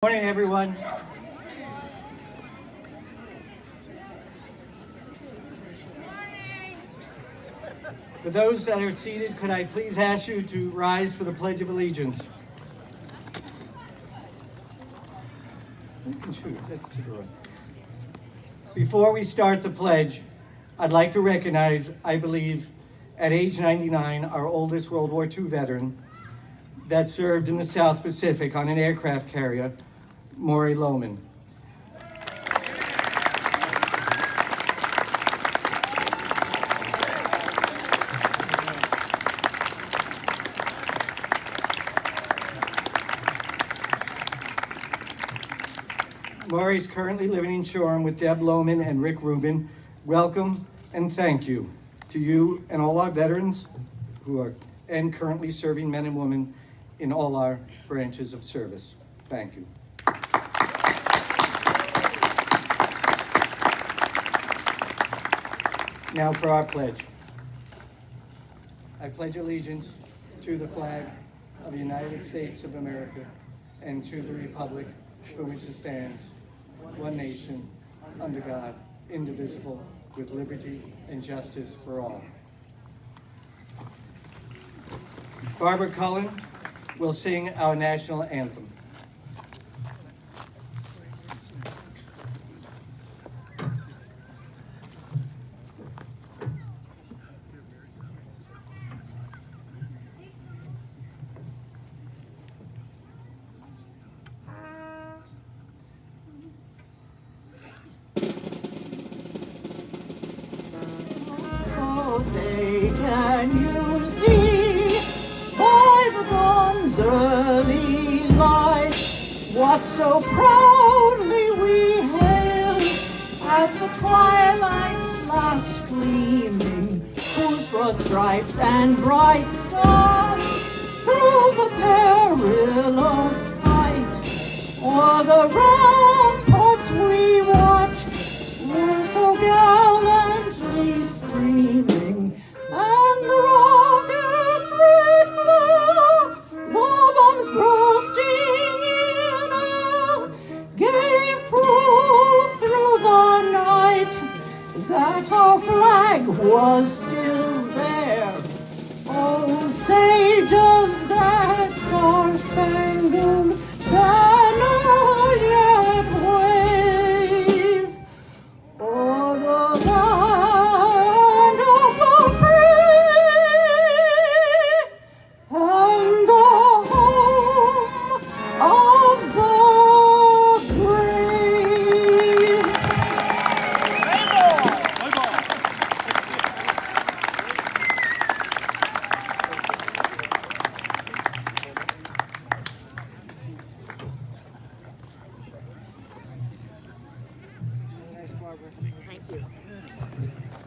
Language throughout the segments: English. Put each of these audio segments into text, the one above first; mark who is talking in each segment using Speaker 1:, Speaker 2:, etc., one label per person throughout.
Speaker 1: Morning, everyone. For those that are seated, could I please ask you to rise for the Pledge of Allegiance? Before we start the pledge, I'd like to recognize, I believe, at age 99, our oldest World War II veteran that served in the South Pacific on an aircraft carrier, Maury Lohman. Maury is currently living in Shoreham with Deb Lohman and Rick Rubin. Welcome and thank you to you and all our veterans who are and currently serving men and women in all our branches of service. Thank you. Now for our pledge. I pledge allegiance to the flag of the United States of America and to the republic for which it stands, one nation, under God, indivisible, with liberty and justice for all. Barbara Cullen will sing our national anthem.
Speaker 2: Say, can you see by the dawn's early light what so proudly we hailed at the twilight's last gleaming, whose broad stripes and bright stars through the perilous fight o'er the ramparts we watched were so gallantly streaming, and the rocket's red glow, the bombs bursting in air, gave proof through the night that our flag was still there. Oh, say does that star-spangled banner yet wave o'er the land of the free and the home of the brave?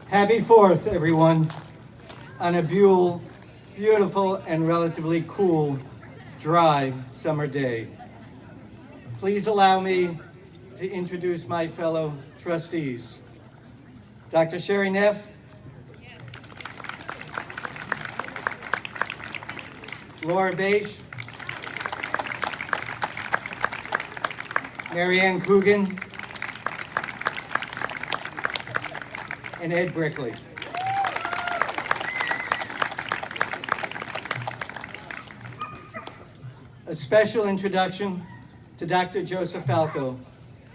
Speaker 1: Happy 4th, everyone, on a beautiful and relatively cool, dry summer day. Please allow me to introduce my fellow trustees. Dr. Sherry Neff, Laura Bache, Marianne Coogan, and Ed Brickley. A special introduction to Dr. Joseph Falco,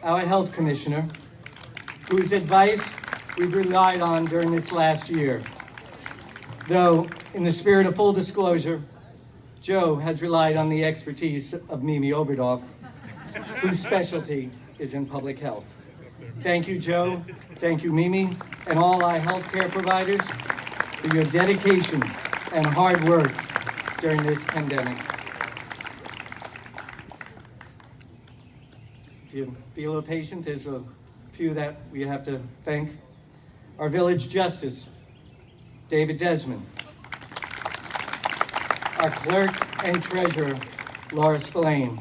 Speaker 1: our health commissioner, whose advice we've relied on during this last year. Though, in the spirit of full disclosure, Joe has relied on the expertise of Mimi Oberdorf, whose specialty is in public health. Thank you, Joe. Thank you, Mimi, and all our healthcare providers for your dedication and hard work during this pandemic. If you be a little patient, there's a few that we have to thank. Our village justice, David Desmond. Our clerk and treasurer, Laura Spillane.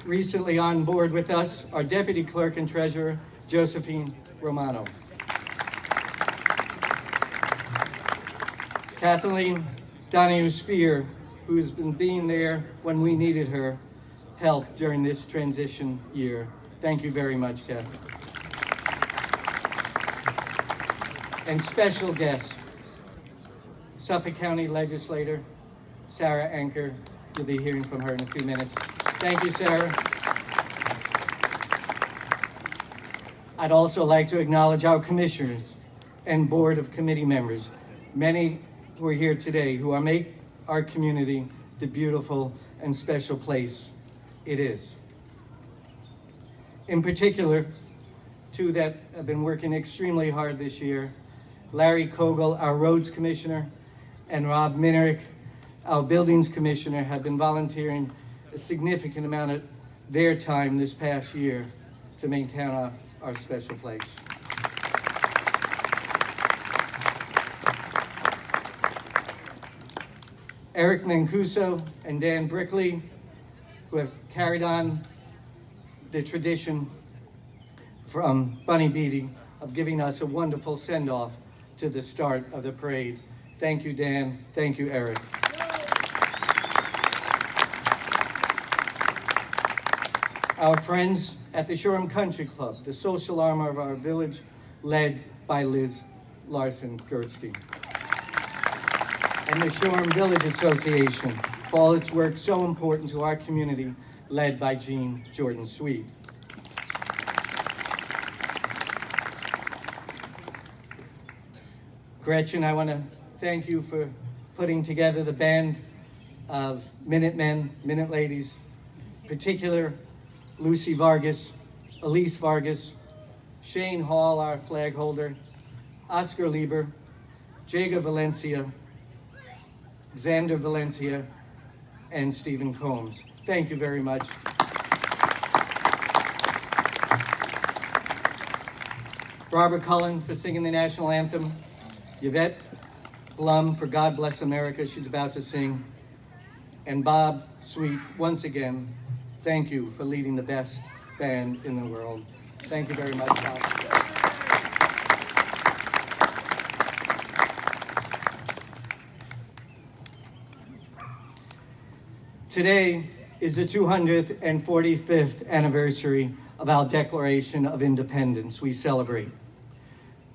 Speaker 1: Recently on board with us, our deputy clerk and treasurer, Josephine Romano. Kathleen Donahue Spear, who's been being there when we needed her help during this transition year. Thank you very much, Kathy. And special guest, Suffolk County Legislator Sarah Anker. You'll be hearing from her in a few minutes. Thank you, Sarah. I'd also like to acknowledge our commissioners and board of committee members, many who are here today, who are make our community the beautiful and special place it is. In particular, two that have been working extremely hard this year, Larry Kogel, our roads commissioner, and Rob Minerick, our buildings commissioner, have been volunteering a significant amount of their time this past year to maintain our special place. Eric Mancuso and Dan Brickley, who have carried on the tradition from Bunny Beatty of giving us a wonderful send-off to the start of the parade. Thank you, Dan. Thank you, Eric. Our friends at the Shoreham Country Club, the social arm of our village, led by Liz Larson-Gertzke. And the Shoreham Village Association, for all its work so important to our community, led by Jean Jordan-Sweet. Gretchen, I want to thank you for putting together the band of Minutemen, Minute Ladies, in particular Lucy Vargas, Elise Vargas, Shane Hall, our flag holder, Oscar Lieber, Jaga Valencia, Xander Valencia, and Stephen Combs. Thank you very much. Barbara Cullen for singing the national anthem. Yvette Blum for God Bless America, she's about to sing. And Bob Sweet, once again, thank you for leading the best band in the world. Thank you very much, Bob. Today is the 245th anniversary of our Declaration of Independence. We celebrate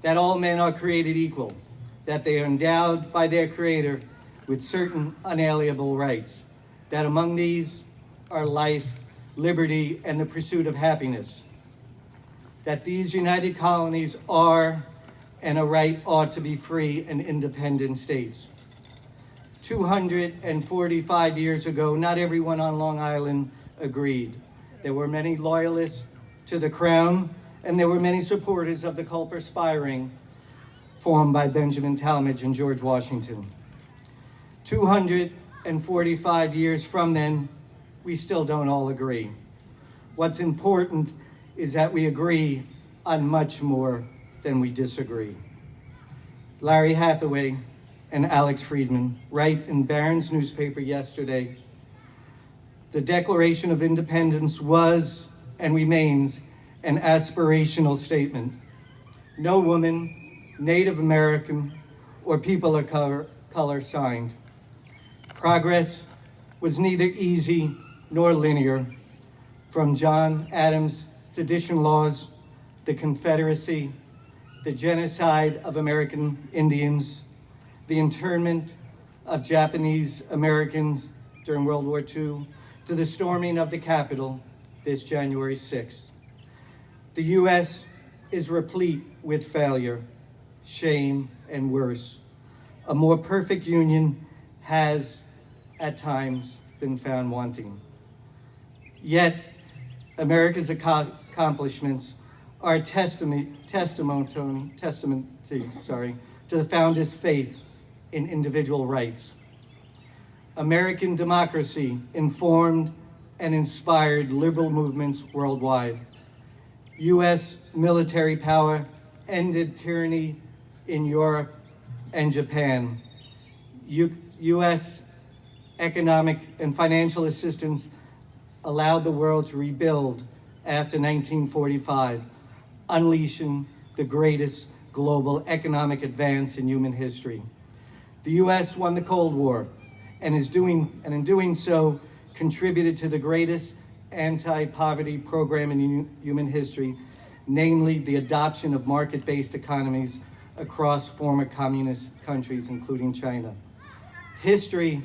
Speaker 1: that all men are created equal, that they are endowed by their Creator with certain unalienable rights, that among these are life, liberty, and the pursuit of happiness, that these united colonies are and a right ought to be free and independent states. 245 years ago, not everyone on Long Island agreed. There were many loyalists to the crown, and there were many supporters of the Culper Spy Ring, formed by Benjamin Talmadge and George Washington. 245 years from then, we still don't all agree. What's important is that we agree on much more than we disagree. Larry Hathaway and Alex Friedman write in Barron's newspaper yesterday, the Declaration of Independence was and remains an aspirational statement. No woman, Native American, or people of color signed. Progress was neither easy nor linear. From John Adams' sedition laws, the Confederacy, the genocide of American Indians, the internment of Japanese Americans during World War II, to the storming of the Capitol this January 6th. The U.S. is replete with failure, shame, and worse. A more perfect union has, at times, been found wanting. Yet, America's accomplishments are a testament to the founders' faith in individual rights. American democracy informed and inspired liberal movements worldwide. U.S. military power ended tyranny in Europe and Japan. U.S. economic and financial assistance allowed the world to rebuild after 1945, unleashing the greatest global economic advance in human history. The U.S. won the Cold War and in doing so, contributed to the greatest anti-poverty program in human history, namely the adoption of market-based economies across former communist countries, including China. History,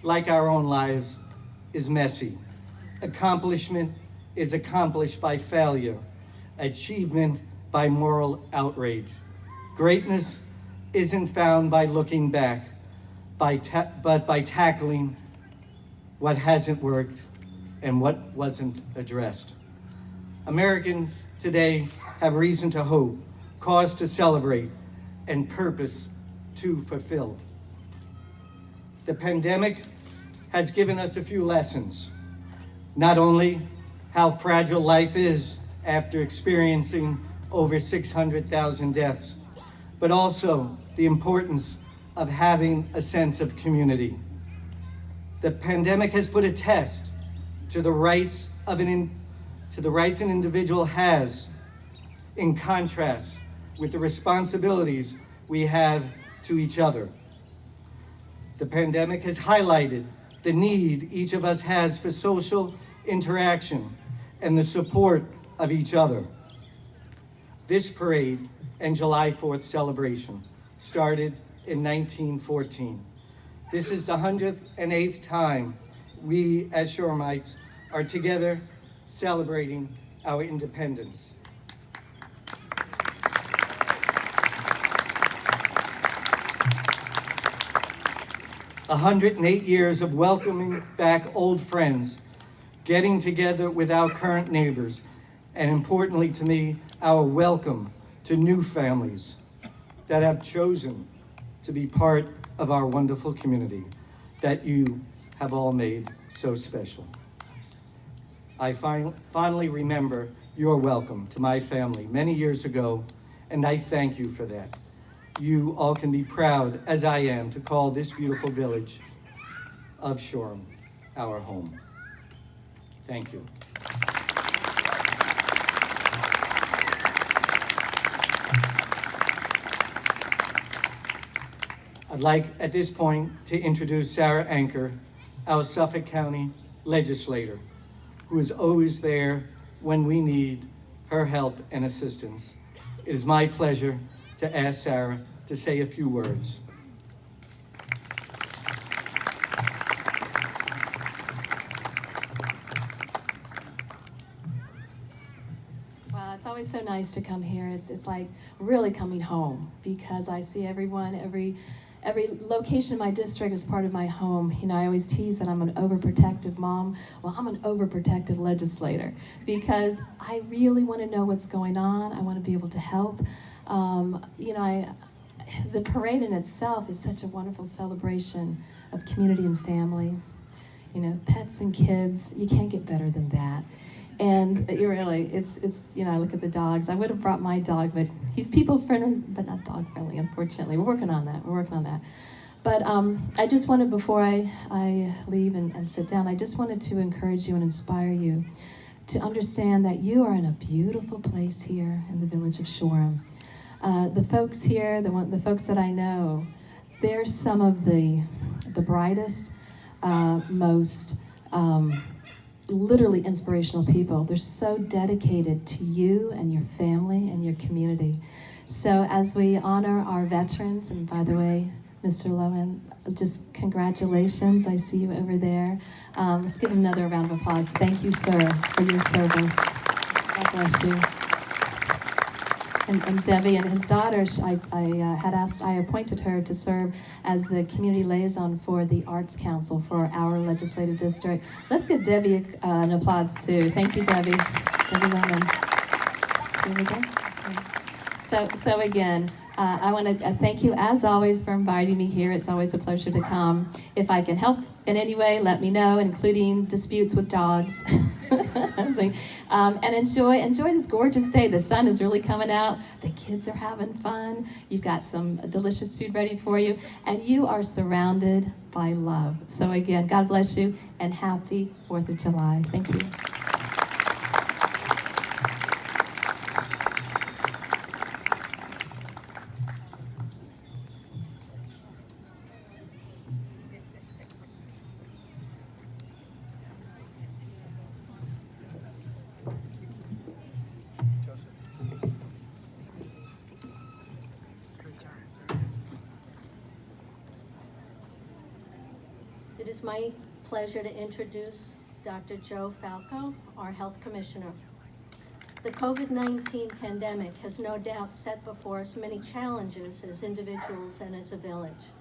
Speaker 1: like our own lives, is messy. Accomplishment is accomplished by failure, achievement by moral outrage. Greatness isn't found by looking back, but by tackling what hasn't worked and what wasn't addressed. Americans today have reason to hope, cause to celebrate, and purpose to fulfill. The pandemic has given us a few lessons. Not only how fragile life is after experiencing over 600,000 deaths, but also the importance of having a sense of community. The pandemic has put a test to the rights an individual has, in contrast with the responsibilities we have to each other. The pandemic has highlighted the need each of us has for social interaction and the support of each other. This parade and July 4th celebration started in 1914. This is the 108th time we as Shorehamites are together celebrating our independence. 108 years of welcoming back old friends, getting together with our current neighbors, and importantly to me, our welcome to new families that have chosen to be part of our wonderful community that you have all made so special. I fondly remember your welcome to my family many years ago, and I thank you for that. You all can be proud, as I am, to call this beautiful village of Shoreham our home. Thank you. I'd like at this point to introduce Sarah Anker, our Suffolk County legislator, who is always there when we need her help and assistance. It is my pleasure to ask Sarah to say a few words.
Speaker 3: Well, it's always so nice to come here. It's like really coming home because I see everyone, every location in my district is part of my home. You know, I always tease that I'm an overprotective mom. Well, I'm an overprotective legislator because I really want to know what's going on. I want to be able to help. The parade in itself is such a wonderful celebration of community and family. You know, pets and kids, you can't get better than that. And you really, it's I look at the dogs. I would have brought my dog, but he's people friendly, but not dog friendly, unfortunately. We're working on that. But I just wanted, before I leave and sit down, I just wanted to encourage you and inspire you to understand that you are in a beautiful place here in the village of Shoreham. The folks here, the folks that I know, they're some of the brightest, most literally inspirational people. They're so dedicated to you and your family and your community. So as we honor our veterans, and by the way, Mr. Lowen, just congratulations. I see you over there. Let's give him another round of applause. Thank you, sir, for your service. God bless you. And Debbie and his daughter, I appointed her to serve as the community liaison for the Arts Council for our legislative district. Let's give Debbie an applause too. Thank you, Debbie. Debbie Lemon. Here we go. So again, I want to thank you as always for inviting me here. It's always a pleasure to come. If I can help in any way, let me know, including disputes with dogs. And enjoy this gorgeous day. The sun is really coming out. The kids are having fun. You've got some delicious food ready for you. And you are surrounded by love. So again, God bless you and happy 4th of July. Thank you.
Speaker 4: It's my pleasure to introduce Dr. Joe Falco, our Health Commissioner. The COVID-19 pandemic has no doubt set before us many challenges as individuals and as a village.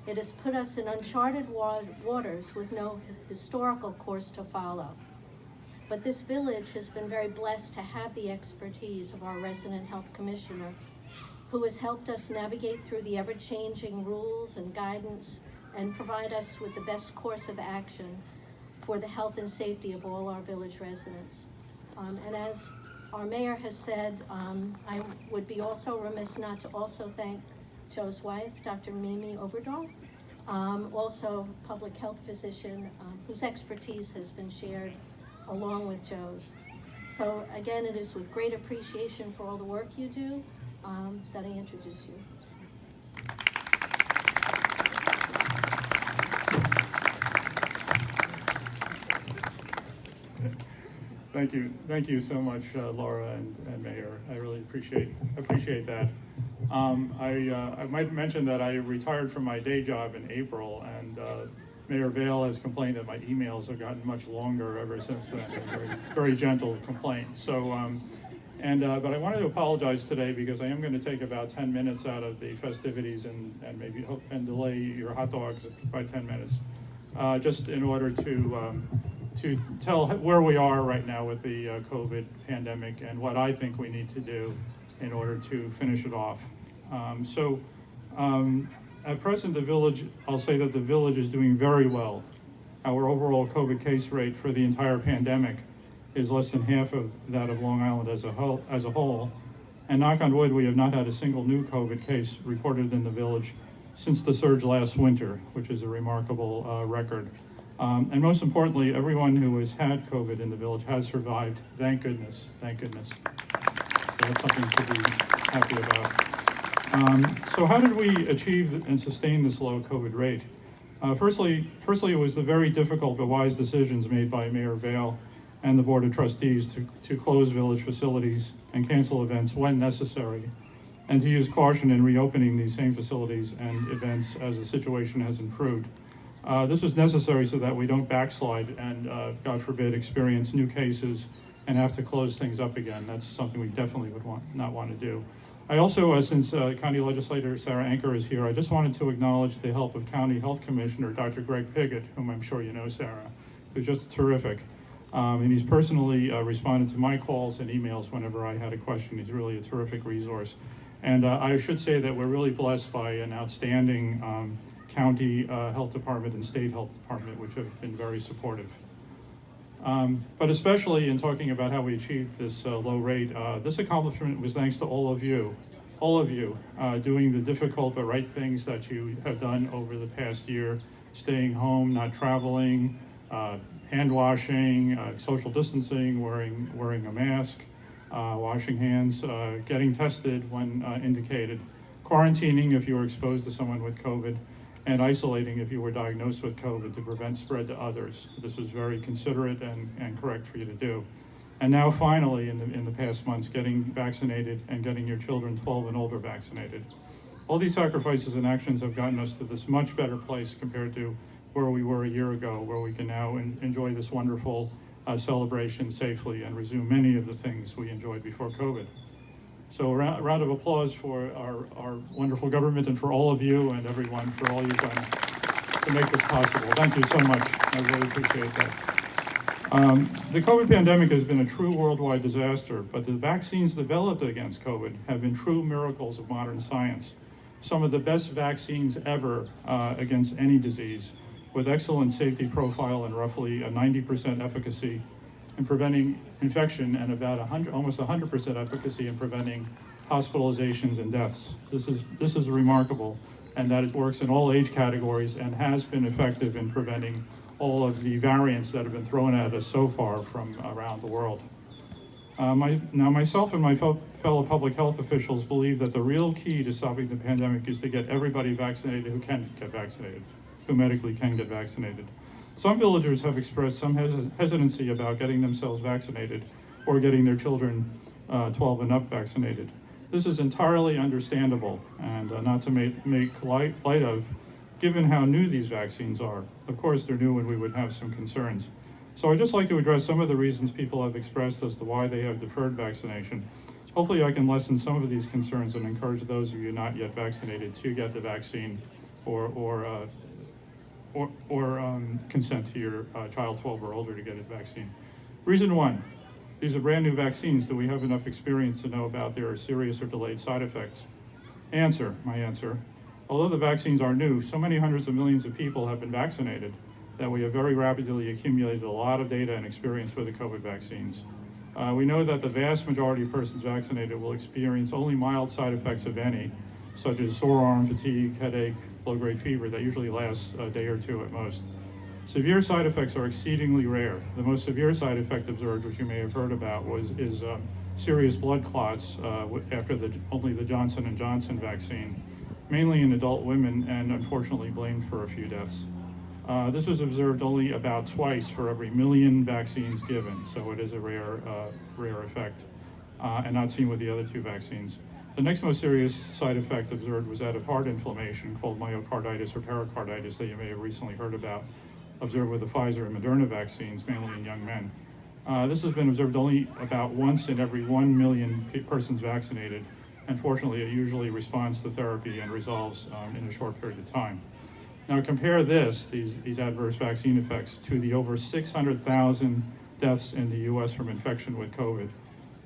Speaker 4: It has put us in uncharted waters with no historical course to follow. But this village has been very blessed to have the expertise of our resident health commissioner, who has helped us navigate through the ever-changing rules and guidance and provide us with the best course of action for the health and safety of all our village residents. And as our mayor has said, I would be also remiss not to also thank Joe's wife, Dr. Mimi Oberdahl, also public health physician, whose expertise has been shared along with Joe's. So again, it is with great appreciation for all the work you do that I introduce you.
Speaker 5: Thank you so much, Laura and Mayor. I really appreciate that. I might mention that I retired from my day job in April, and Mayor Vail has complained that my emails have gotten much longer ever since then. Very gentle complaint. So, but I wanted to apologize today because I am going to take about 10 minutes out of the festivities and maybe delay your hot dogs by 10 minutes, just in order to tell where we are right now with the COVID pandemic and what I think we need to do in order to finish it off. At present, I'll say that the village is doing very well. Our overall COVID case rate for the entire pandemic is less than half of that of Long Island as a whole. And knock on wood, we have not had a single new COVID case reported in the village since the surge last winter, which is a remarkable record. And most importantly, everyone who has had COVID in the village has survived. Thank goodness, thank goodness. So that's something to be happy about. So how did we achieve and sustain this low COVID rate? Firstly, it was the very difficult but wise decisions made by Mayor Vail and the Board of Trustees to close village facilities and cancel events when necessary, and to use caution in reopening these same facilities and events as the situation has improved. This was necessary so that we don't backslide and, God forbid, experience new cases and have to close things up again. That's something we definitely would not want to do. I also, since County Legislator Sarah Anker is here, I just wanted to acknowledge the help of County Health Commissioner Dr. Greg Piggott, whom I'm sure you know, Sarah, who's just terrific. And he's personally responded to my calls and emails whenever I had a question. He's really a terrific resource. And I should say that we're really blessed by an outstanding county health department and state health department, which have been very supportive. But especially in talking about how we achieved this low rate, this accomplishment was thanks to all of you doing the difficult but right things that you have done over the past year, staying home, not traveling, hand washing, social distancing, wearing a mask, washing hands, getting tested when indicated, quarantining if you were exposed to someone with COVID, and isolating if you were diagnosed with COVID to prevent spread to others. This was very considerate and correct for you to do. And now finally, in the past months, getting vaccinated and getting your children 12 and older vaccinated. All these sacrifices and actions have gotten us to this much better place compared to where we were a year ago, where we can now enjoy this wonderful celebration safely and resume many of the things we enjoyed before COVID. So a round of applause for our wonderful government and for all of you and everyone for all you've done to make this possible. Thank you so much. I really appreciate that. The COVID pandemic has been a true worldwide disaster, but the vaccines developed against COVID have been true miracles of modern science. Some of the best vaccines ever against any disease, with excellent safety profile and roughly a 90% efficacy in preventing infection and about almost 100% efficacy in preventing hospitalizations and deaths. This is remarkable, and that it works in all age categories and has been effective in preventing all of the variants that have been thrown at us so far from around the world. Myself and my fellow public health officials believe that the real key to stopping the pandemic is to get everybody vaccinated who can get vaccinated, who medically can get vaccinated. Some villagers have expressed some hesitancy about getting themselves vaccinated or getting their children 12 and up vaccinated. This is entirely understandable and not to make light of, given how new these vaccines are. Of course, they're new and we would have some concerns. So I'd just like to address some of the reasons people have expressed as to why they have deferred vaccination. Hopefully I can lessen some of these concerns and encourage those of you not yet vaccinated to get the vaccine or consent to your child 12 or older to get a vaccine. Reason one, these are brand new vaccines. Do we have enough experience to know about their serious or delayed side effects? My answer, although the vaccines are new, so many hundreds of millions of people have been vaccinated that we have very rapidly accumulated a lot of data and experience with the COVID vaccines. We know that the vast majority of persons vaccinated will experience only mild side effects, if any, such as sore arm, fatigue, headache, low-grade fever that usually lasts a day or two at most. Severe side effects are exceedingly rare. The most severe side effect observed, which you may have heard about, is serious blood clots after only the Johnson & Johnson vaccine, mainly in adult women, and unfortunately blamed for a few deaths. This was observed only about twice for every million vaccines given, so it is a rare effect, and not seen with the other two vaccines. The next most serious side effect observed was that of heart inflammation called myocarditis or pericarditis that you may have recently heard about, observed with the Pfizer and Moderna vaccines, mainly in young men. This has been observed only about once in every 1 million persons vaccinated, and fortunately it usually responds to therapy and resolves in a short period of time. Now compare these adverse vaccine effects to the over 600,000 deaths in the US from infection with COVID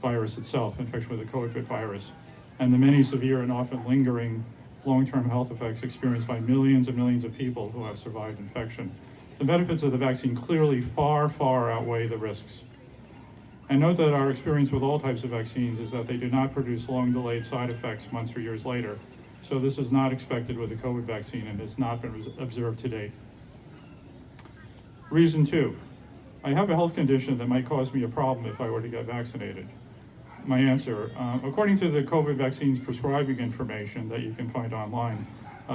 Speaker 5: virus itself, infection with the COVID virus, and the many severe and often lingering long-term health effects experienced by millions and millions of people who have survived infection. The benefits of the vaccine clearly far, far outweigh the risks. And note that our experience with all types of vaccines is that they do not produce long-delayed side effects months or years later. So this is not expected with the COVID vaccine and has not been observed to date. Reason two, I have a health condition that might cause me a problem if I were to get vaccinated. My answer, according to the COVID vaccines prescribing information that you can find online,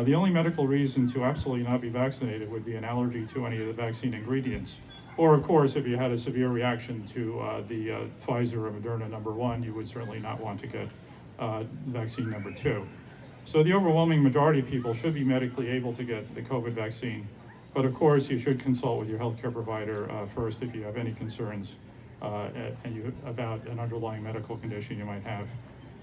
Speaker 5: the only medical reason to absolutely not be vaccinated would be an allergy to any of the vaccine ingredients. Or of course, if you had a severe reaction to the Pfizer or Moderna #1, you would certainly not want to get vaccine #2. So the overwhelming majority of people should be medically able to get the COVID vaccine. But of course, you should consult with your healthcare provider first if you have any concerns about an underlying medical condition you might have.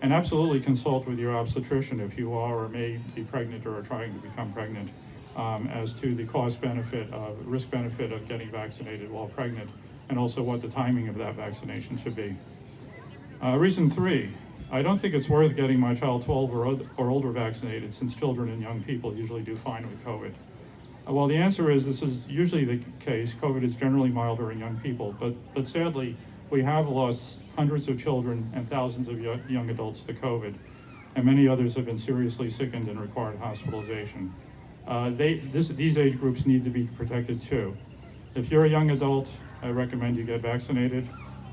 Speaker 5: And absolutely consult with your obstetrician if you are or may be pregnant or are trying to become pregnant as to the cost-benefit, risk-benefit of getting vaccinated while pregnant, and also what the timing of that vaccination should be. Reason three, I don't think it's worth getting my child 12 or older vaccinated, since children and young people usually do fine with COVID. Well, the answer is this is usually the case. COVID is generally milder in young people, but sadly, we have lost hundreds of children and thousands of young adults to COVID, and many others have been seriously sickened and required hospitalization. These age groups need to be protected too. If you're a young adult, I recommend you get vaccinated.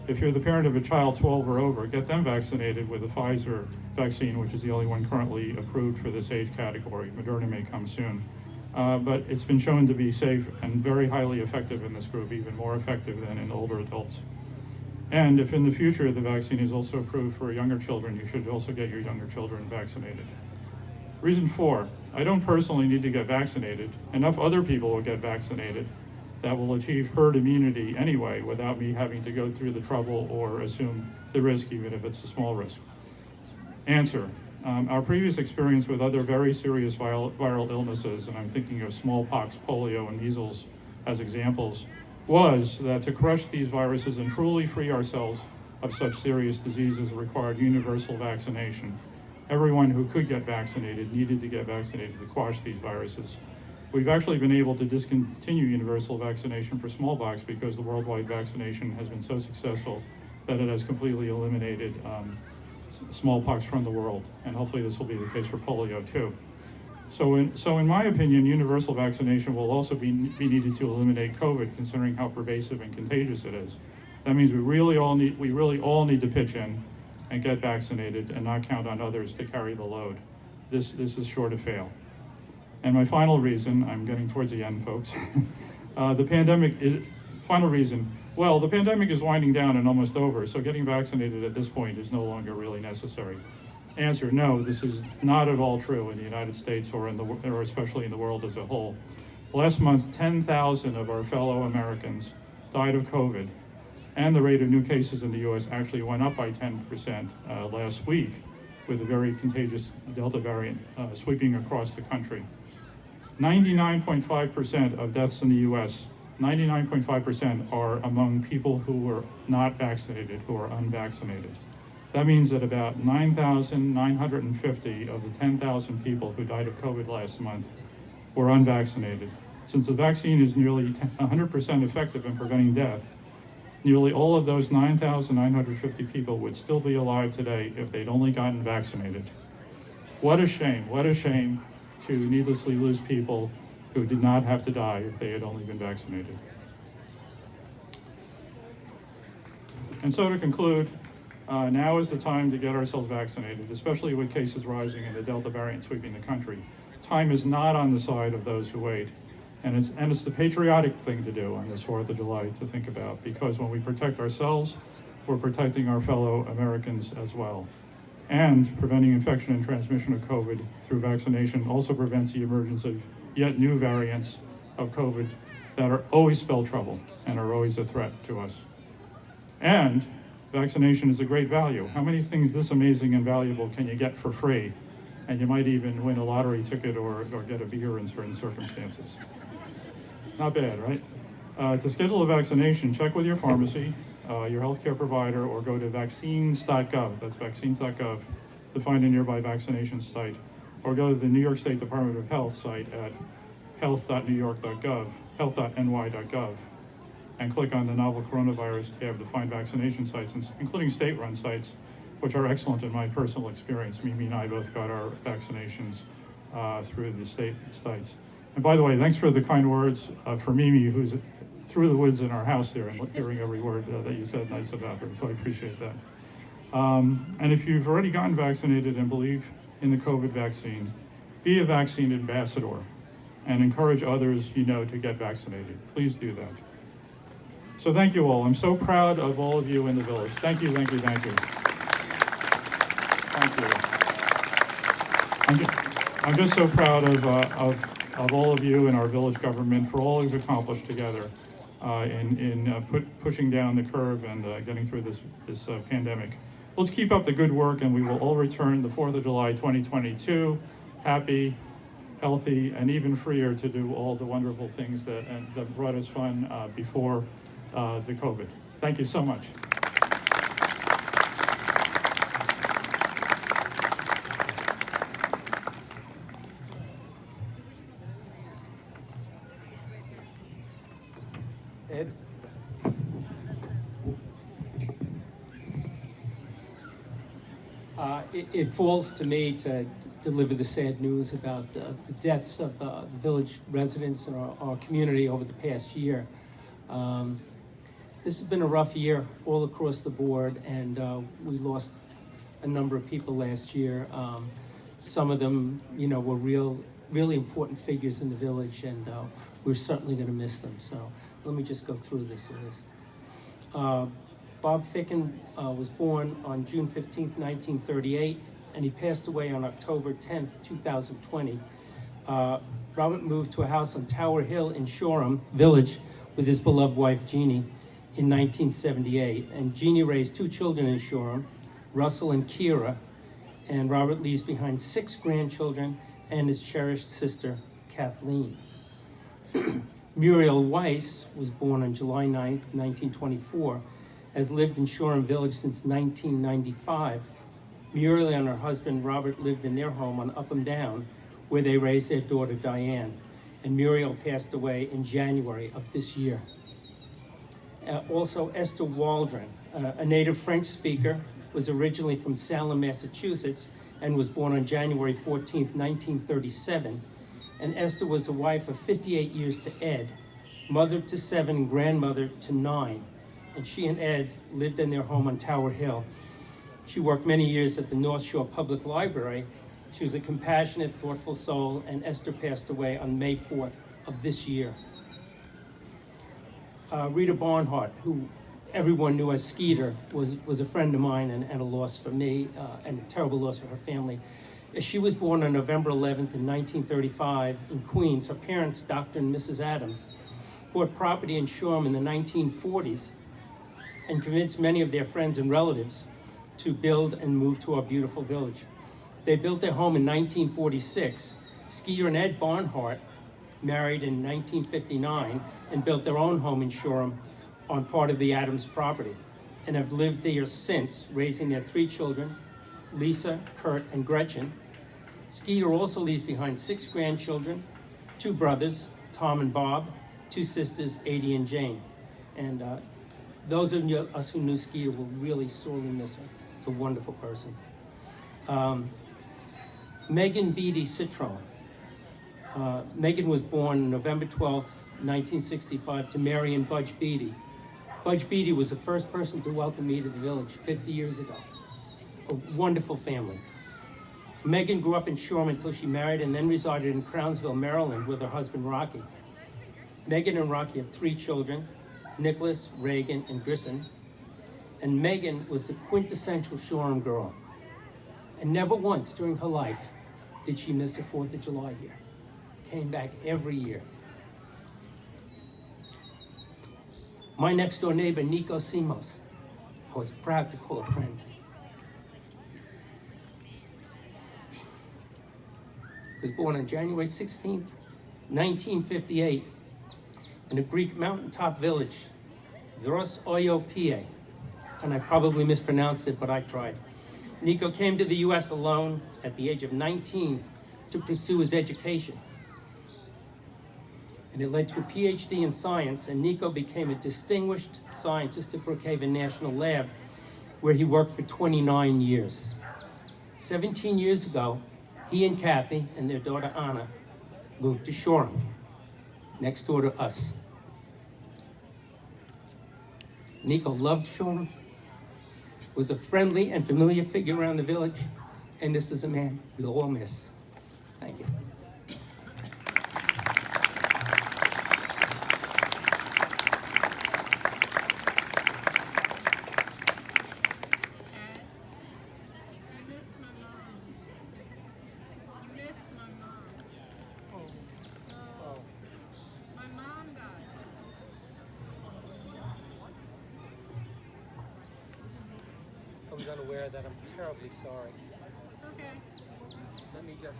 Speaker 5: If you're the parent of a child 12 or over, get them vaccinated with the Pfizer vaccine, which is the only one currently approved for this age category. Moderna may come soon. But it's been shown to be safe and very highly effective in this group, even more effective than in older adults. And if in the future the vaccine is also approved for younger children, you should also get your younger children vaccinated. Reason four, I don't personally need to get vaccinated. Enough other people will get vaccinated that will achieve herd immunity anyway without me having to go through the trouble or assume the risk, even if it's a small risk. Answer. Our previous experience with other very serious viral illnesses, and I'm thinking of smallpox, polio, and measles as examples, was that to crush these viruses and truly free ourselves of such serious diseases required universal vaccination. Everyone who could get vaccinated needed to get vaccinated to quash these viruses. We've actually been able to discontinue universal vaccination for smallpox because the worldwide vaccination has been so successful that it has completely eliminated smallpox from the world, and hopefully this will be the case for polio too. So in my opinion, universal vaccination will also be needed to eliminate COVID, considering how pervasive and contagious it is. That means we really all need to pitch in and get vaccinated and not count on others to carry the load. This is sure to fail. And my final reason, I'm getting towards the end, folks. The pandemic is winding down and almost over, so getting vaccinated at this point is no longer really necessary. Answer: no, this is not at all true in the United States or especially in the world as a whole. Last month, 10,000 of our fellow Americans died of COVID, and the rate of new cases in the U.S. actually went up by 10% last week, with a very contagious Delta variant sweeping across the country. 99.5% of deaths in the U.S., 99.5% are among people who were not vaccinated, who are unvaccinated. That means that about 9,950 of the 10,000 people who died of COVID last month were unvaccinated. Since the vaccine is nearly 100% effective in preventing death, nearly all of those 9,950 people would still be alive today if they'd only gotten vaccinated. What a shame to needlessly lose people who did not have to die if they had only been vaccinated. And so to conclude, now is the time to get ourselves vaccinated, especially with cases rising and the Delta variant sweeping the country. Time is not on the side of those who wait. And it's the patriotic thing to do on this 4th of July to think about, because when we protect ourselves, we're protecting our fellow Americans as well. And preventing infection and transmission of COVID through vaccination also prevents the emergence of yet new variants of COVID that are always spell trouble and are always a threat to us. And vaccination is a great value. How many things this amazing and valuable can you get for free? And you might even win a lottery ticket or get a beer in certain circumstances. Not bad, right? To schedule a vaccination, check with your pharmacy, your healthcare provider, or go to vaccines.gov, that's vaccines.gov, to find a nearby vaccination site, or go to the New York State Department of Health site at health.ny.gov, and click on the novel coronavirus tab to find vaccination sites, including state-run sites, which are excellent in my personal experience. Mimi and I both got our vaccinations through the state sites. And by the way, thanks for the kind words for Mimi, who's through the woods in our house here and hearing every word that you said nice about her, so I appreciate that. And if you've already gotten vaccinated and believe in the COVID vaccine, be a vaccine ambassador and encourage others you know to get vaccinated. Please do that. So thank you all. I'm so proud of all of you in the village. Thank you, thank you, thank you. Thank you. I'm just so proud of all of you in our village government for all you've accomplished together in pushing down the curve and getting through this pandemic. Let's keep up the good work, and we will all return the 4th of July 2022 happy, healthy, and even freer to do all the wonderful things that brought us fun before the COVID. Thank you so much.
Speaker 1: Ed?
Speaker 6: It falls to me to deliver the sad news about the deaths of the village residents in our community over the past year. This has been a rough year all across the board, and we lost a number of people last year. Some of them, were really important figures in the village, and we're certainly going to miss them. So let me just go through this list. Bob Ficken was born on June 15th, 1938, and he passed away on October 10th, 2020. Robert moved to a house on Tower Hill in Shoreham Village with his beloved wife, Jeannie, in 1978. And Jeannie raised 2 children in Shoreham, Russell and Kira, and Robert leaves behind 6 grandchildren and his cherished sister, Kathleen. Muriel Weiss was born on July 9th, 1924, has lived in Shoreham Village since 1995. Muriel and her husband, Robert, lived in their home on Upham Down, where they raised their daughter, Diane. And Muriel passed away in January of this year. Also, Esther Waldron, a native French speaker, was originally from Salem, Massachusetts, and was born on January 14th, 1937. And Esther was the wife of 58 years to Ed, mother to 7, grandmother to 9. And she and Ed lived in their home on Tower Hill. She worked many years at the North Shore Public Library. She was a compassionate, thoughtful soul, and Esther passed away on May 4th of this year. Rita Barnhart, who everyone knew as Skeeter, was a friend of mine and a loss for me, and a terrible loss for her family. She was born on November 11th in 1935 in Queens. Her parents, Dr. and Mrs. Adams, bought property in Shoreham in the 1940s and convinced many of their friends and relatives to build and move to our beautiful village. They built their home in 1946. Skeeter and Ed Barnhart married in 1959 and built their own home in Shoreham on part of the Adams property, and have lived there since, raising their 3 children, Lisa, Kurt, and Gretchen. Skeeter also leaves behind 6 grandchildren, 2 brothers, Tom and Bob, 2 sisters, Adie and Jane. And those of us who knew Skeeter will really sorely miss her. She's a wonderful person. Megan Beatty Citron. Megan was born November 12th, 1965 to Mary and Budge Beatty. Budge Beatty was the first person to welcome me to the village 50 years ago. A wonderful family. Megan grew up in Shoreham until she married and then resided in Crownsville, Maryland with her husband, Rocky. Megan and Rocky have 3 children, Nicholas, Reagan, and Grissom. And Megan was the quintessential Shoreham girl. And never once during her life did she miss the 4th of July here. Came back every year. My next door neighbor, Nico Simos, I was proud to call a friend. He was born on January 16th, 1958, in a Greek mountaintop village, Dros Oiopie, and I probably mispronounced it, but I tried. Nico came to the US alone at the age of 19 to pursue his education. And it led to a PhD in science, and Nico became a distinguished scientist at Brookhaven National Lab, where he worked for 29 years. 17 years ago, he and Kathy and their daughter Anna moved to Shoreham, next door to us. Nico loved Shoreham, was a friendly and familiar figure around the village, and this is a man we'll all miss. Thank you. I was unaware of that. I'm terribly sorry.
Speaker 2: It's okay.
Speaker 6: Let me just...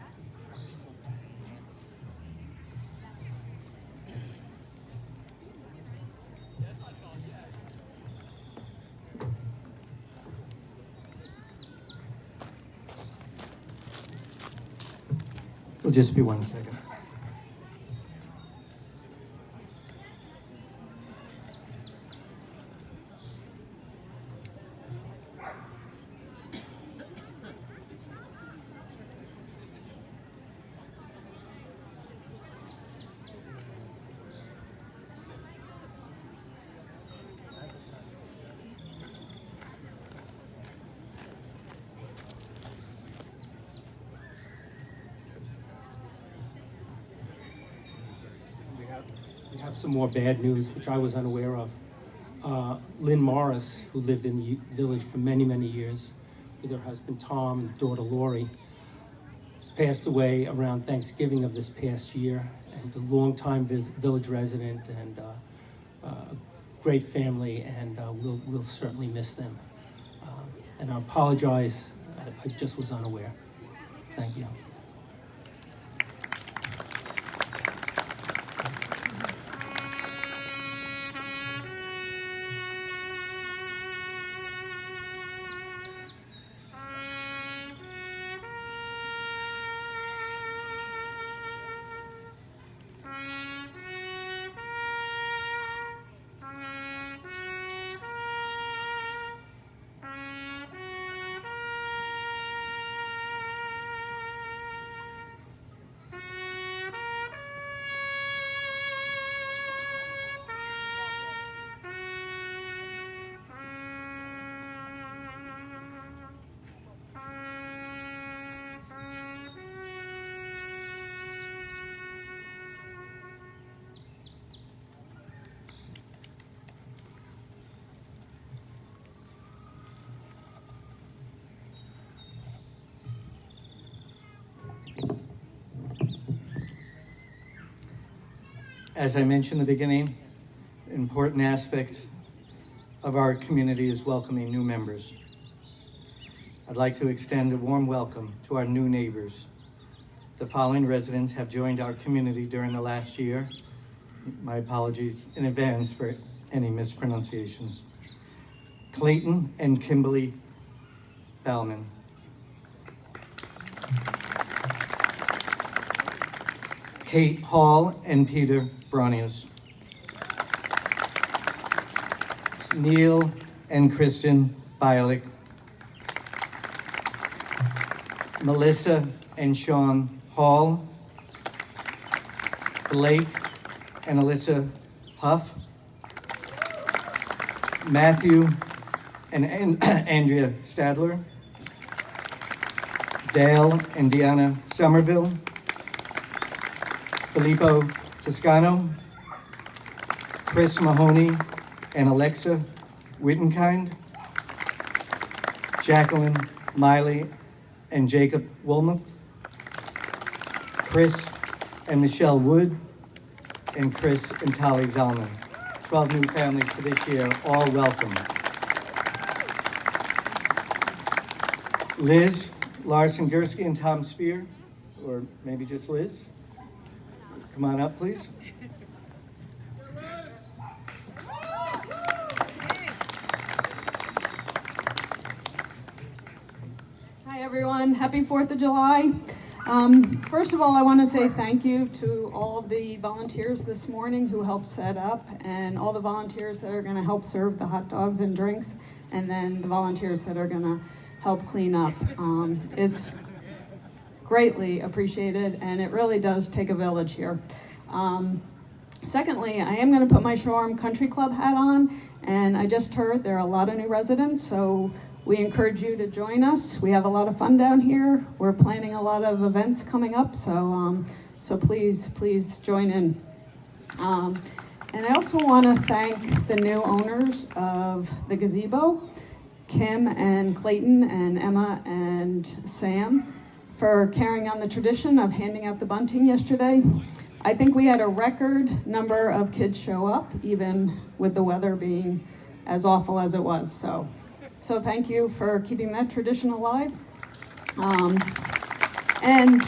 Speaker 1: It'll just be 1 second.
Speaker 6: We have some more bad news, which I was unaware of. Lynn Morris, who lived in the village for many, many years, with her husband Tom and daughter Lori, has passed away around Thanksgiving of this past year, and a longtime village resident and a great family, and we'll certainly miss them. And I apologize, I just was unaware. Thank you.
Speaker 1: As I mentioned in the beginning, an important aspect of our community is welcoming new members. I'd like to extend a warm welcome to our new neighbors. The following residents have joined our community during the last year. My apologies in advance for any mispronunciations. Clayton and Kimberly Bauman. Kate Hall and Peter Bronius. Neil and Kristen Bialik. Melissa and Sean Hall. Blake and Alyssa Huff. Matthew and Andrea Stadler. Dale and Deanna Somerville. Filippo Toscano. Chris Mahoney and Alexa Wittenkind. Jacqueline Miley and Jacob Wilmuth. Chris and Michelle Wood, and Chris and Tali Zalman. 12 new families for this year, all welcome. Liz Larson-Gursky and Tom Spear, or maybe just Liz. Come on up, please.
Speaker 7: Hi everyone, happy 4th of July. First of all, I want to say thank you to all of the volunteers this morning who helped set up, and all the volunteers that are going to help serve the hot dogs and drinks, and then the volunteers that are going to help clean up. It's greatly appreciated, and it really does take a village here. Secondly, I am going to put my Shoreham Country Club hat on, and I just heard there are a lot of new residents, so we encourage you to join us. We have a lot of fun down here. We're planning a lot of events coming up, so please join in. And I also want to thank the new owners of the gazebo, Kim and Clayton and Emma and Sam, for carrying on the tradition of handing out the bunting yesterday. I think we had a record number of kids show up, even with the weather being as awful as it was. So thank you for keeping that tradition alive. And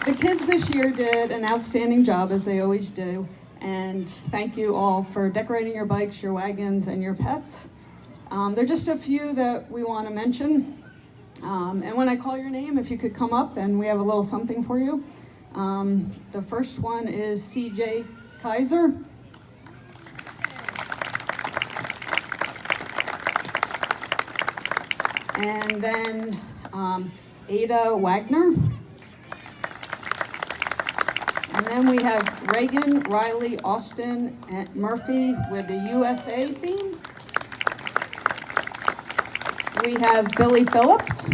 Speaker 7: the kids this year did an outstanding job, as they always do. And thank you all for decorating your bikes, your wagons, and your pets. There are just a few that we want to mention. And when I call your name, if you could come up, and we have a little something for you. The first one is CJ Kaiser. And then Ada Wagner. And then we have Reagan, Riley, Austin, and Murphy with the USA theme. We have Billy Phillips.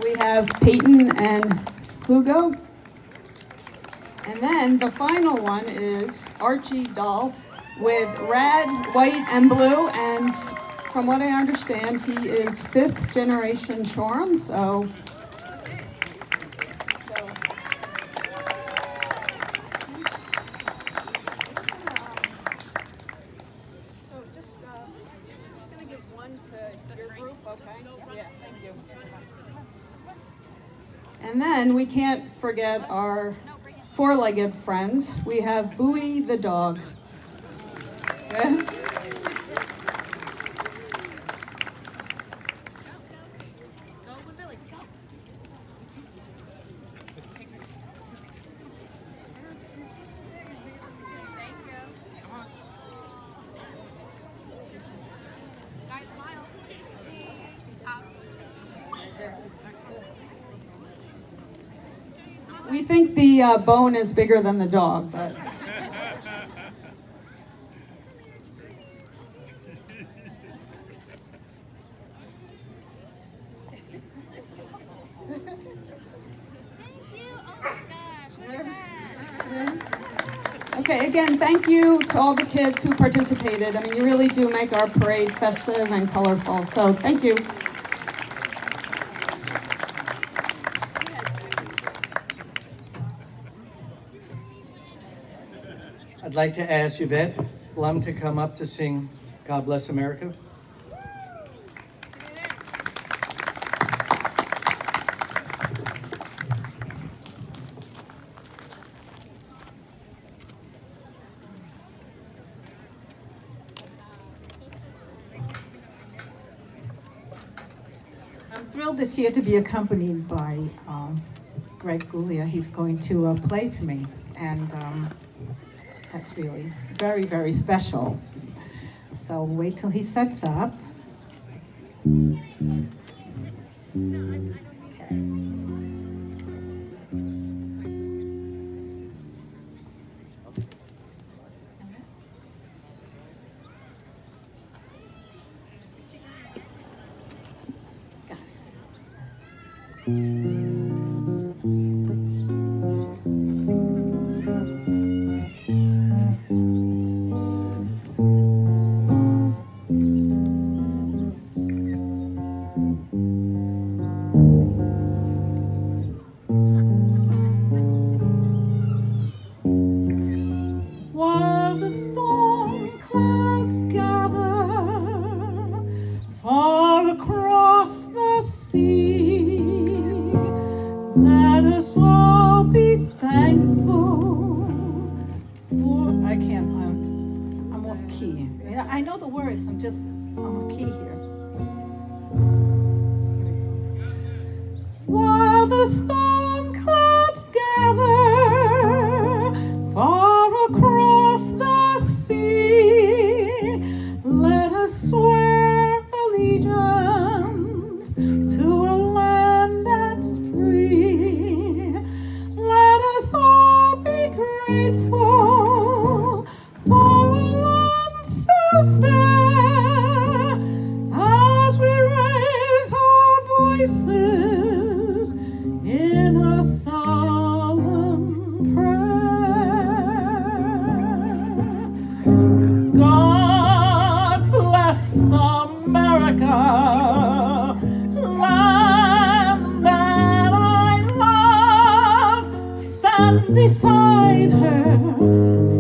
Speaker 7: We have Peyton and Hugo. And then the final one is Archie Dahl with red, white, and blue. And from what I understand, he is 5th generation Shoreham, so. Just gonna give one to your group, okay? Yeah, thank you. And then we can't forget our four-legged friends. We have Bowie the dog. Good. We think the bone is bigger than the dog, but. Okay, again, thank you to all the kids who participated. I mean, you really do make our parade festive and colorful, so thank you.
Speaker 1: I'd like to ask Yvette Blum to come up to sing God Bless America.
Speaker 8: I'm thrilled this year to be accompanied by Greg Gulia. He's going to play for me, and that's really very, very special. So wait till he sets up. Okay.
Speaker 2: While the storm clouds gather far across the sea, let us all be thankful for.
Speaker 8: I can't. I'm off key. Yeah, I know the words. I'm off key here.
Speaker 2: While the storm clouds gather far across the sea, let us swear allegiance to a land that's free. Let us all be grateful for a land so fair as we raise our voices in a solemn prayer. God bless America, land that I love. Stand beside her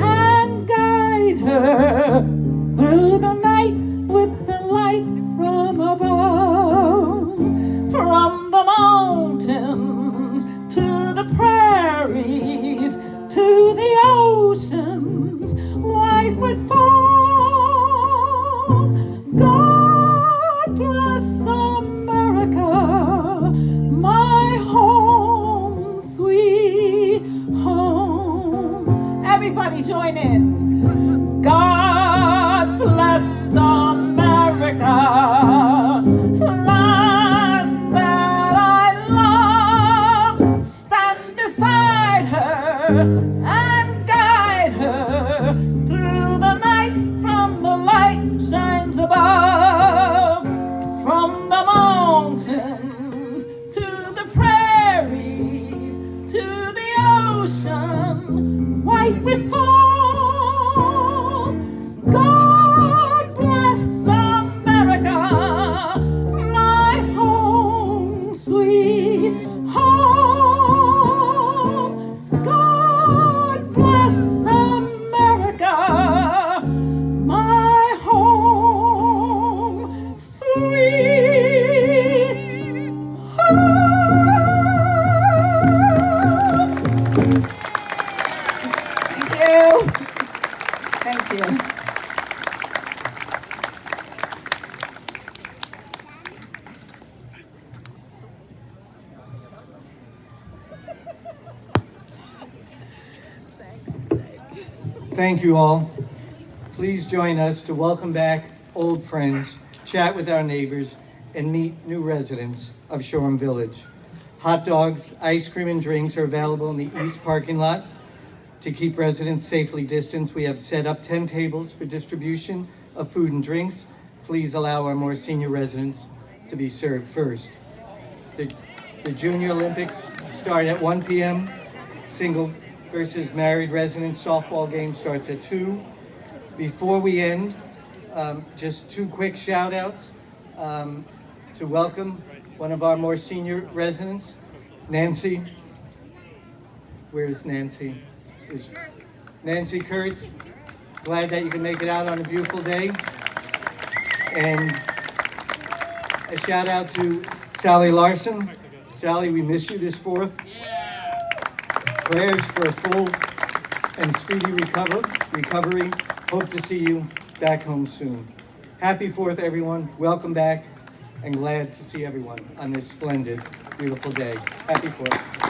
Speaker 2: and guide her through the night with the light from above. From the mountains to the prairies to the oceans white with foam. God bless America, my home, sweet home. Everybody join in. God bless America, land that I love. Stand beside her and guide her through the night from the light shines above. From the mountains to the prairies to the ocean white with foam. God bless America, my home, sweet home. God bless America, my home, sweet home.
Speaker 8: Thank you. Thank you.
Speaker 1: Thank you all. Please join us to welcome back old friends, chat with our neighbors, and meet new residents of Shoreham Village. Hot dogs, ice cream, and drinks are available in the east parking lot. To keep residents safely distanced, we have set up 10 tables for distribution of food and drinks. Please allow our more senior residents to be served first. The Junior Olympics start at 1 p.m. Single versus married residents softball game starts at 2. Before we end, just two quick shout outs to welcome one of our more senior residents, Nancy. Where's Nancy? Nancy Kurtz, glad that you can make it out on a beautiful day. And a shout out to Sally Larson. Sally, we miss you this 4th. Prayers for a full and speedy recovery. Hope to see you back home soon. Happy 4th, everyone. Welcome back, and glad to see everyone on this splendid, beautiful day. Happy 4th.